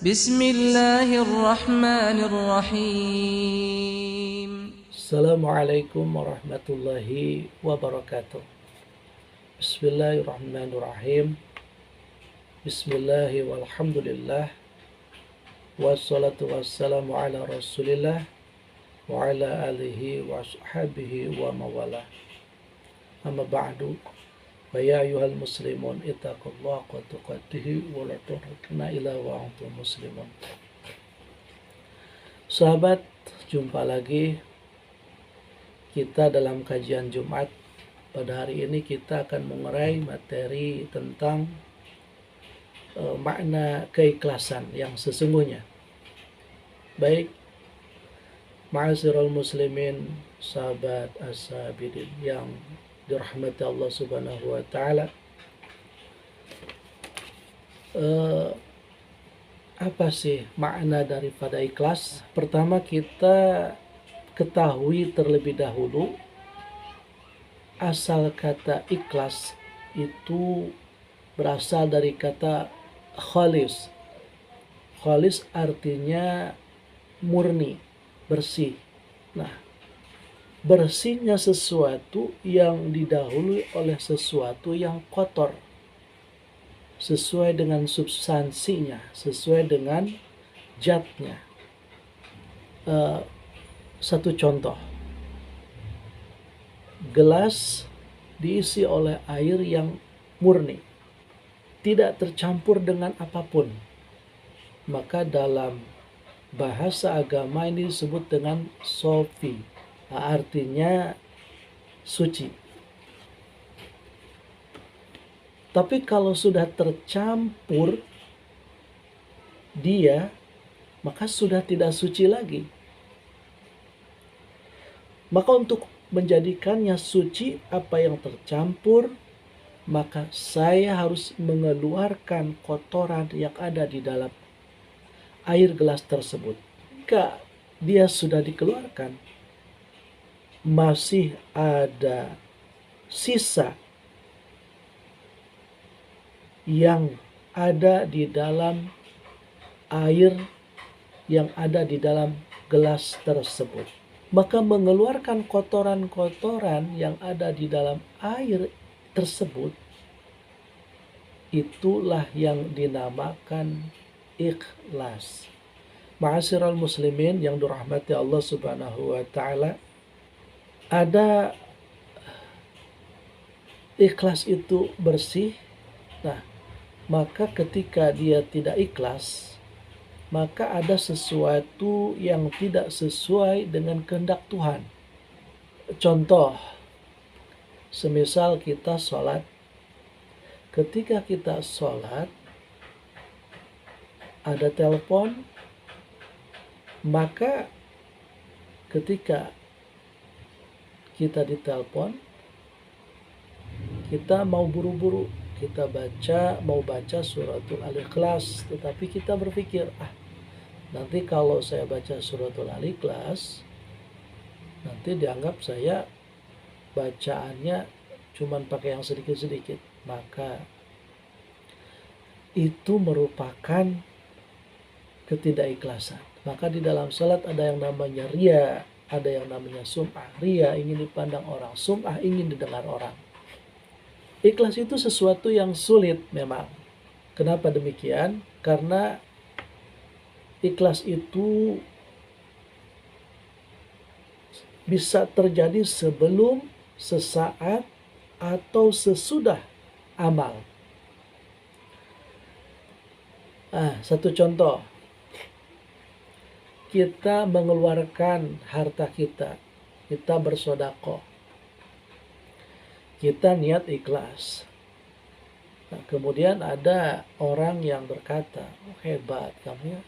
Bismillahirrahmanirrahim. Assalamualaikum warahmatullahi wabarakatuh. Bismillahirrahmanirrahim. Bismillahi walhamdulillah. Wassalatu wassalamu ala rasulillah wa ala alihi wa ashabihi wa mawalah. Amma ba'du. Ya ayuhal muslimun ittaqullah wa tuqatihi wa la tamutunna illa wa antum muslimun. Sahabat, jumpa lagi kita dalam kajian Jumat. Pada hari ini kita akan mengurai materi tentang makna keikhlasan yang sesungguhnya. Baik, ma'asyiral muslimin, sahabat as-sabidin yang dirahmati Allah Subhanahu wa taala. Apa sih makna daripada ikhlas? Pertama, kita ketahui terlebih dahulu asal kata ikhlas itu berasal dari kata khalis. Khalis artinya murni, bersih. Nah, bersihnya sesuatu yang didahului oleh sesuatu yang kotor, sesuai dengan substansinya, sesuai dengan zatnya. Satu contoh, gelas diisi oleh air yang murni, tidak tercampur dengan apapun, maka dalam bahasa agama ini disebut dengan sofi, artinya suci. Tapi kalau sudah tercampur dia, maka sudah tidak suci lagi. Maka untuk menjadikannya suci apa yang tercampur, maka saya harus mengeluarkan kotoran yang ada di dalam air gelas tersebut. Jika dia sudah dikeluarkan, masih ada sisa yang ada di dalam air yang ada di dalam gelas tersebut, maka mengeluarkan kotoran-kotoran yang ada di dalam air tersebut, itulah yang dinamakan ikhlas. Ma'asyiral muslimin yang dirahmati Allah Subhanahu wa taala, ada ikhlas itu bersih. Nah, maka ketika dia tidak ikhlas, maka ada sesuatu yang tidak sesuai dengan kehendak Tuhan. Contoh, semisal kita sholat. Ketika kita sholat, ada telepon, maka ketika kita ditelepon, kita mau buru-buru, kita mau baca suratul Al-Ikhlas, tetapi kita berpikir, nanti kalau saya baca suratul Al-Ikhlas, nanti dianggap saya bacaannya cuman pakai yang sedikit-sedikit. Maka itu merupakan ketidakikhlasan. Maka di dalam salat ada yang namanya ria, ada yang namanya sum'ah. Ria ingin dipandang orang, sum'ah ingin didengar orang. Ikhlas itu sesuatu yang sulit memang. Kenapa demikian? Karena ikhlas itu bisa terjadi sebelum, sesaat, atau sesudah amal. Satu contoh, kita mengeluarkan harta kita bersedekah, kita niat ikhlas. Nah, kemudian ada orang yang berkata, hebat kamu ya,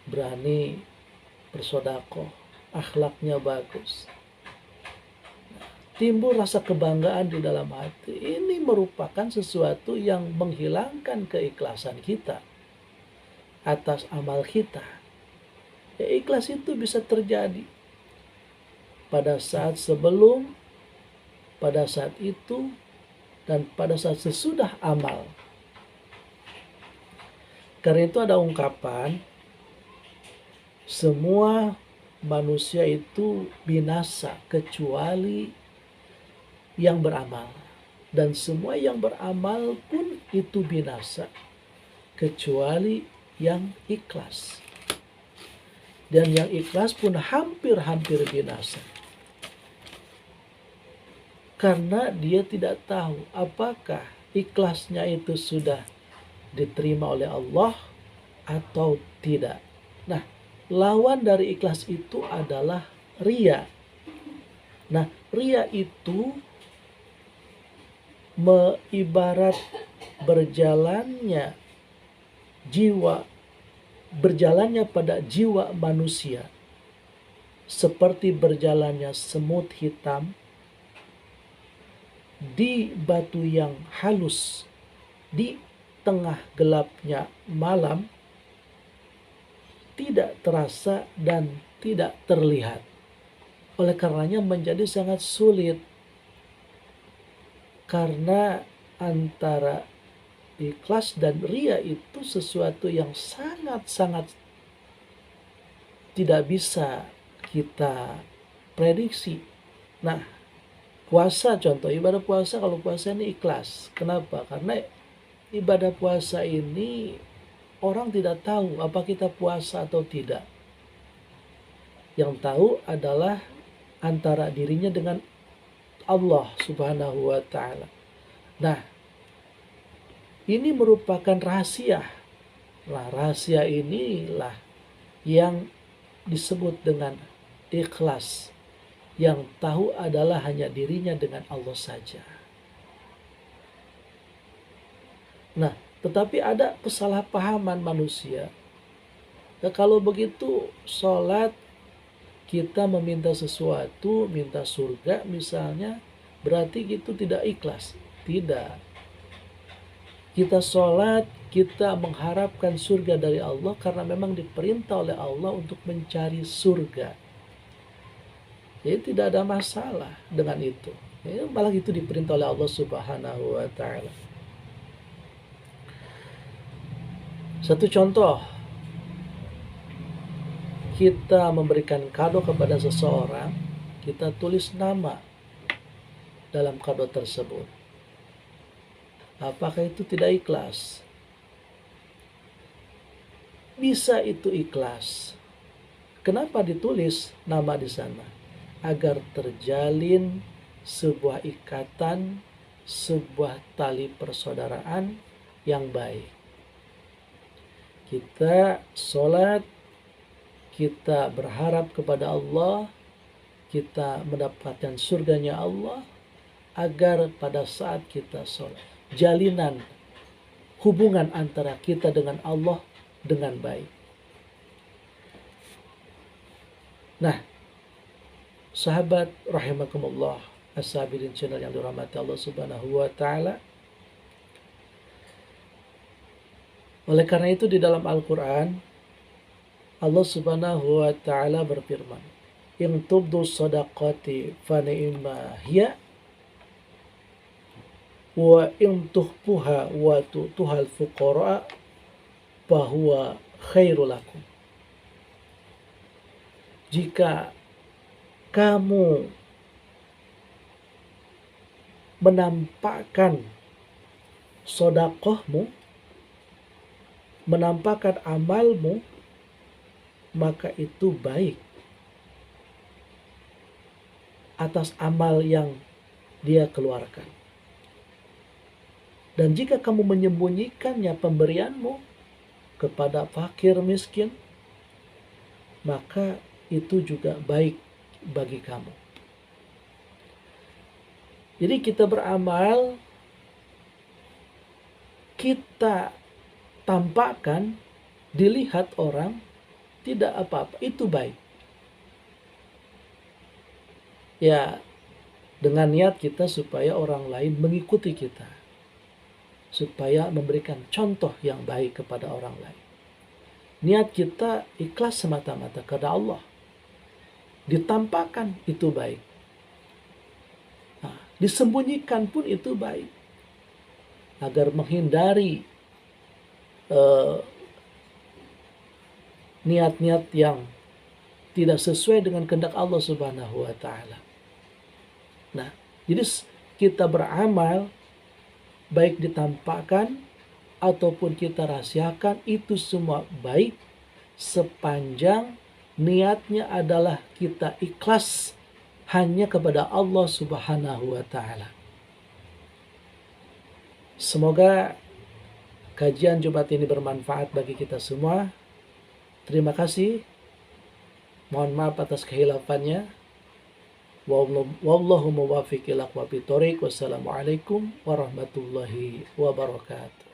berani bersedekah, akhlaknya bagus. Timbul rasa kebanggaan di dalam hati. Ini merupakan sesuatu yang menghilangkan keikhlasan kita atas amal kita. Ikhlas itu bisa terjadi pada saat sebelum, pada saat itu, dan pada saat sesudah amal. Karena itu ada ungkapan, semua manusia itu binasa kecuali yang beramal. Dan semua yang beramal pun itu binasa kecuali yang ikhlas. Dan yang ikhlas pun hampir-hampir binasa. Karena dia tidak tahu apakah ikhlasnya itu sudah diterima oleh Allah atau tidak. Nah, lawan dari ikhlas itu adalah ria. Nah, ria itu ibarat berjalannya pada jiwa manusia seperti berjalannya semut hitam di batu yang halus di tengah gelapnya malam, tidak terasa dan tidak terlihat. Oleh karenanya menjadi sangat sulit, karena antara ikhlas dan ria itu sesuatu yang sangat-sangat tidak bisa kita prediksi. Nah, puasa contoh, ibadah puasa, kalau puasa ini ikhlas. Kenapa? Karena ibadah puasa ini orang tidak tahu apa kita puasa atau tidak. Yang tahu adalah antara dirinya dengan Allah Subhanahu wa Ta'ala. Nah, ini merupakan rahasia. Nah, rahasia inilah yang disebut dengan ikhlas. Yang tahu adalah hanya dirinya dengan Allah saja. Nah, tetapi ada kesalahpahaman manusia. Nah, kalau begitu sholat kita meminta sesuatu, minta surga misalnya, berarti itu tidak ikhlas. Tidak. Kita sholat, kita mengharapkan surga dari Allah karena memang diperintah oleh Allah untuk mencari surga. Jadi tidak ada masalah dengan itu. Malah itu diperintah oleh Allah Subhanahu wa Ta'ala. Satu contoh, kita memberikan kado kepada seseorang, kita tulis nama dalam kado tersebut. Apakah itu tidak ikhlas? Bisa itu ikhlas. Kenapa ditulis nama di sana? Agar terjalin sebuah ikatan, sebuah tali persaudaraan yang baik. Kita sholat, kita berharap kepada Allah, kita mendapatkan surganya Allah, agar pada saat kita sholat, jalinan hubungan antara kita dengan Allah dengan baik. Nah, sahabat rahimakumullah, as-sabirin channel yang dirahmati Allah Subhanahu wa Ta'ala. Oleh karena itu di dalam Al-Quran Allah Subhanahu wa Ta'ala berfirman, "In tubdu sadaqati fa ni'ma hiya wa in tuhfuha wa tu'tuhal fuqara fa huwa khairul lakum." Jika kamu menampakkan sedekahmu, menampakkan amalmu, maka itu baik atas amal yang dia keluarkan. Dan jika kamu menyembunyikannya pemberianmu kepada fakir miskin, maka itu juga baik bagi kamu. Jadi kita beramal, kita tampakkan, dilihat orang, tidak apa-apa, itu baik. Ya, dengan niat kita supaya orang lain mengikuti kita, supaya memberikan contoh yang baik kepada orang lain. Niat kita ikhlas semata-mata karena Allah. Ditampakkan itu baik. Nah, disembunyikan pun itu baik. Agar menghindari niat-niat yang tidak sesuai dengan kehendak Allah Subhanahu wa taala. Nah, jadi kita beramal baik ditampakkan ataupun kita rahasiakan itu semua baik sepanjang niatnya adalah kita ikhlas hanya kepada Allah Subhanahu wa taala. Semoga kajian Jumat ini bermanfaat bagi kita semua. Terima kasih. Mohon maaf atas kehilafannya. Wallahu muwaffiq ila aqwamit thoriq. Wassalamualaikum warahmatullahi wabarakatuh.